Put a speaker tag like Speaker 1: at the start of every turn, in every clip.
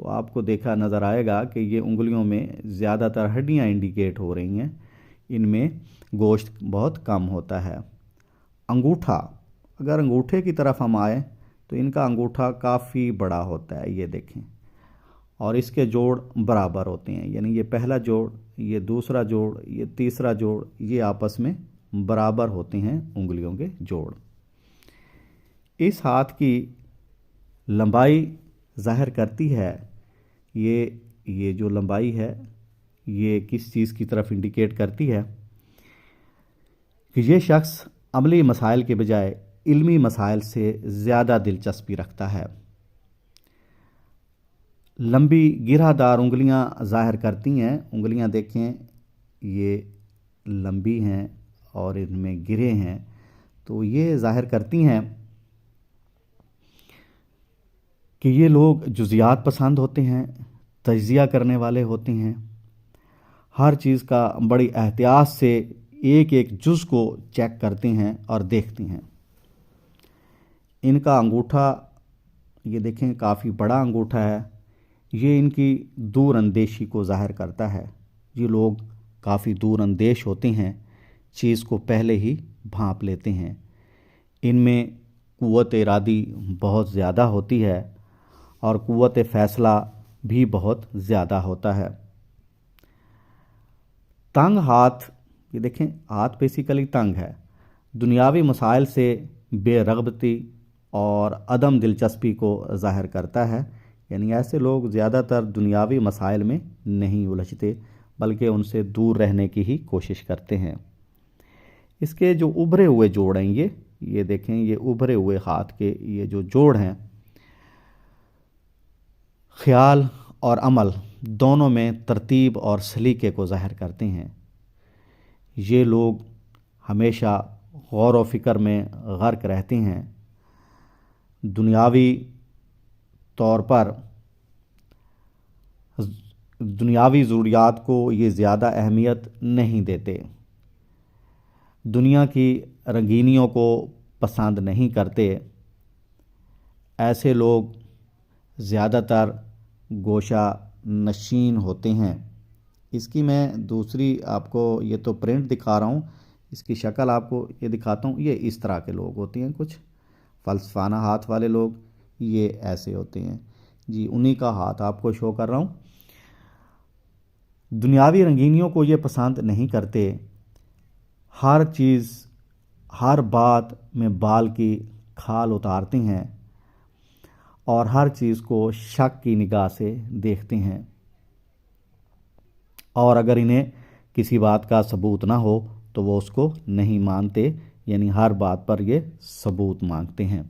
Speaker 1: تو آپ کو دیکھا نظر آئے گا کہ یہ انگلیوں میں زیادہ تر ہڈیاں انڈیکیٹ ہو رہی ہیں، ان میں گوشت بہت کم ہوتا ہے۔ انگوٹھا، اگر انگوٹھے کی طرف ہم آئیں تو ان کا انگوٹھا کافی بڑا ہوتا ہے، یہ دیکھیں، اور اس کے جوڑ برابر ہوتے ہیں، یعنی یہ پہلا جوڑ، یہ دوسرا جوڑ، یہ تیسرا جوڑ، یہ آپس میں برابر ہوتے ہیں انگلیوں کے جوڑ۔ اس ہاتھ کی لمبائی ظاہر کرتی ہے، یہ جو لمبائی ہے یہ کس چیز کی طرف انڈیکیٹ کرتی ہے کہ یہ شخص عملی مسائل کے بجائے علمی مسائل سے زیادہ دلچسپی رکھتا ہے۔ لمبی گرہ دار انگلیاں ظاہر کرتی ہیں، انگلیاں دیکھیں یہ لمبی ہیں اور ان میں گرے ہیں، تو یہ ظاہر کرتی ہیں کہ یہ لوگ جزیات پسند ہوتے ہیں، تجزیہ کرنے والے ہوتے ہیں، ہر چیز کا بڑی احتیاط سے ایک ایک جز کو چیک کرتے ہیں اور دیکھتے ہیں۔ ان کا انگوٹھا یہ دیکھیں کافی بڑا انگوٹھا ہے، یہ ان کی دور اندیشی کو ظاہر کرتا ہے۔ یہ لوگ کافی دور اندیش ہوتے ہیں، چیز کو پہلے ہی بھانپ لیتے ہیں، ان میں قوت ارادی بہت زیادہ ہوتی ہے اور قوت فیصلہ بھی بہت زیادہ ہوتا ہے۔ تنگ ہاتھ، یہ دیکھیں ہاتھ بیسیکلی تنگ ہے، دنیاوی مسائل سے بے رغبتی اور عدم دلچسپی کو ظاہر کرتا ہے، یعنی ایسے لوگ زیادہ تر دنیاوی مسائل میں نہیں الجھتے بلکہ ان سے دور رہنے کی ہی کوشش کرتے ہیں۔ اس کے جو ابھرے ہوئے جوڑ ہیں یہ دیکھیں، یہ ابھرے ہوئے ہاتھ کے یہ جو جوڑ ہیں، خیال اور عمل دونوں میں ترتیب اور سلیقے کو ظاہر کرتے ہیں۔ یہ لوگ ہمیشہ غور و فکر میں غرق رہتے ہیں، دنیاوی طور پر دنیاوی ضروریات کو یہ زیادہ اہمیت نہیں دیتے، دنیا کی رنگینیوں کو پسند نہیں کرتے۔ ایسے لوگ زیادہ تر گوشہ نشین ہوتے ہیں۔ اس کی میں دوسری آپ کو یہ تو پرنٹ دکھا رہا ہوں، اس کی شکل آپ کو یہ دکھاتا ہوں۔ یہ اس طرح کے لوگ ہوتے ہیں، کچھ فلسفانہ ہاتھ والے لوگ یہ ایسے ہوتے ہیں، جی انہی کا ہاتھ آپ کو شو کر رہا ہوں۔ دنیاوی رنگینیوں کو یہ پسند نہیں کرتے، ہر چیز ہر بات میں بال کی کھال اتارتے ہیں اور ہر چیز کو شک کی نگاہ سے دیکھتے ہیں، اور اگر انہیں کسی بات کا ثبوت نہ ہو تو وہ اس کو نہیں مانتے، یعنی ہر بات پر یہ ثبوت مانگتے ہیں۔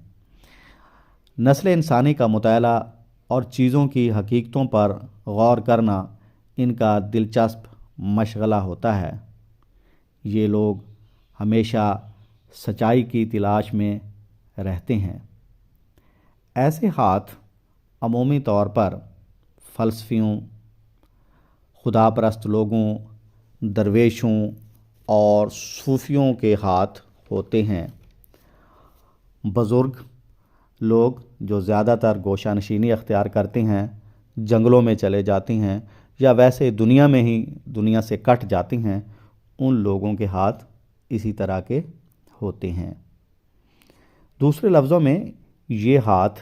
Speaker 1: نسل انسانی کا مطالعہ اور چیزوں کی حقیقتوں پر غور کرنا ان کا دلچسپ مشغلہ ہوتا ہے۔ یہ لوگ ہمیشہ سچائی کی تلاش میں رہتے ہیں۔ ایسے ہاتھ عمومی طور پر فلسفیوں، خدا پرست لوگوں، درویشوں اور صوفیوں کے ہاتھ ہوتے ہیں۔ بزرگ لوگ جو زیادہ تر گوشہ نشینی اختیار کرتے ہیں، جنگلوں میں چلے جاتے ہیں یا ویسے دنیا میں ہی دنیا سے کٹ جاتے ہیں، ان لوگوں کے ہاتھ اسی طرح کے ہوتے ہیں۔ دوسرے لفظوں میں یہ ہاتھ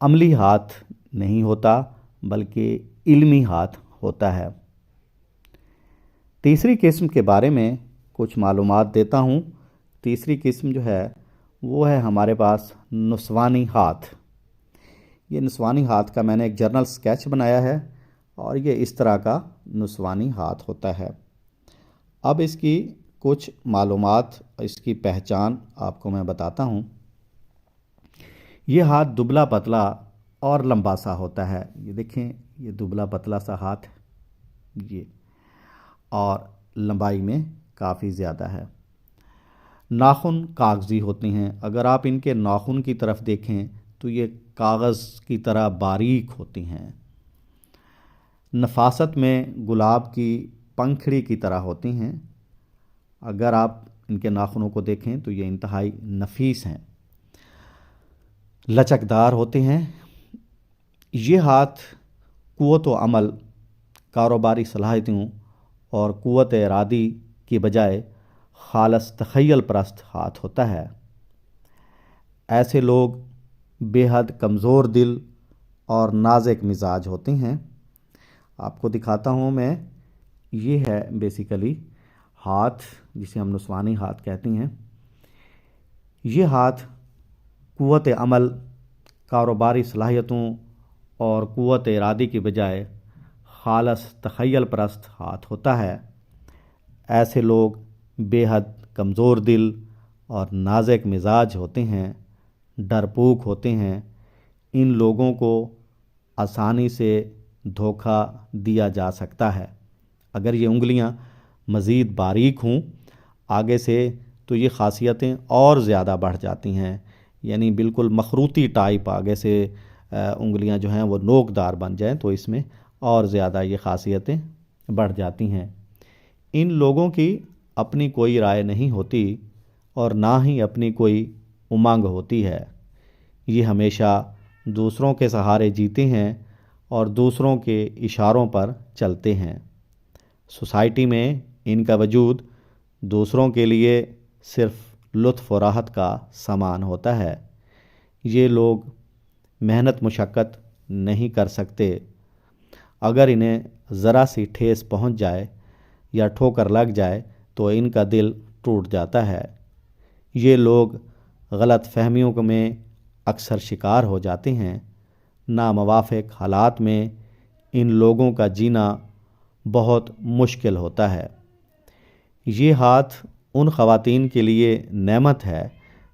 Speaker 1: عملی ہاتھ نہیں ہوتا بلکہ علمی ہاتھ ہوتا ہے۔ تیسری قسم کے بارے میں کچھ معلومات دیتا ہوں۔ تیسری قسم جو ہے وہ ہے ہمارے پاس نسوانی ہاتھ۔ یہ نسوانی ہاتھ کا میں نے ایک جرنل سکیچ بنایا ہے اور یہ اس طرح کا نسوانی ہاتھ ہوتا ہے۔ اب اس کی کچھ معلومات، اس کی پہچان آپ کو میں بتاتا ہوں۔ یہ ہاتھ دبلا پتلا اور لمبا سا ہوتا ہے، یہ دیکھیں یہ دبلا پتلا سا ہاتھ یہ، اور لمبائی میں کافی زیادہ ہے۔ ناخن کاغذی ہوتے ہیں، اگر آپ ان کے ناخن کی طرف دیکھیں تو یہ کاغذ کی طرح باریک ہوتی ہیں۔ نفاست میں گلاب کی پنکھڑی کی طرح ہوتی ہیں، اگر آپ ان کے ناخنوں کو دیکھیں تو یہ انتہائی نفیس ہیں، لچکدار ہوتے ہیں۔ یہ ہاتھ قوت و عمل کاروباری صلاحیتوں اور قوت ارادی کی بجائے خالص تخیل پرست ہاتھ ہوتا ہے۔ ایسے لوگ بے حد کمزور دل اور نازک مزاج ہوتے ہیں۔ آپ کو دکھاتا ہوں میں، یہ ہے بیسیکلی ہاتھ، جسے ہم نسوانی ہاتھ کہتے ہیں۔ یہ ہاتھ قوت عمل کاروباری صلاحیتوں اور قوت ارادی کی بجائے خالص تخیل پرست ہاتھ ہوتا ہے۔ ایسے لوگ بے حد کمزور دل اور نازک مزاج ہوتے ہیں، ڈرپوک ہوتے ہیں۔ ان لوگوں کو آسانی سے دھوکہ دیا جا سکتا ہے۔ اگر یہ انگلیاں مزید باریک ہوں آگے سے تو یہ خاصیتیں اور زیادہ بڑھ جاتی ہیں، یعنی بالکل مخروطی ٹائپ آگے سے انگلیاں جو ہیں وہ نوکدار بن جائیں تو اس میں اور زیادہ یہ خاصیتیں بڑھ جاتی ہیں۔ ان لوگوں کی اپنی کوئی رائے نہیں ہوتی اور نہ ہی اپنی کوئی امنگ ہوتی ہے۔ یہ ہمیشہ دوسروں کے سہارے جیتے ہیں اور دوسروں کے اشاروں پر چلتے ہیں۔ سوسائٹی میں ان کا وجود دوسروں کے لیے صرف لطف و راحت کا سامان ہوتا ہے۔ یہ لوگ محنت مشقت نہیں کر سکتے۔ اگر انہیں ذرا سی ٹھیس پہنچ جائے یا ٹھوکر لگ جائے تو ان کا دل ٹوٹ جاتا ہے۔ یہ لوگ غلط فہمیوں میں اکثر شکار ہو جاتے ہیں۔ ناموافق حالات میں ان لوگوں کا جینا بہت مشکل ہوتا ہے۔ یہ ہاتھ ان خواتین کے لیے نعمت ہے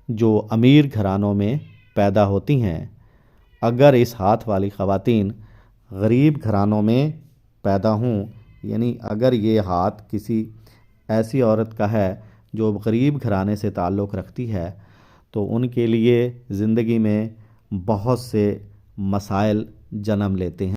Speaker 1: جو امیر گھرانوں میں پیدا ہوتی ہیں۔ اگر اس ہاتھ والی خواتین غریب گھرانوں میں پیدا ہوں، یعنی اگر یہ ہاتھ کسی ایسی عورت کا ہے جو غریب گھرانے سے تعلق رکھتی ہے تو ان کے لیے زندگی میں بہت سے مسائل جنم لیتے ہیں۔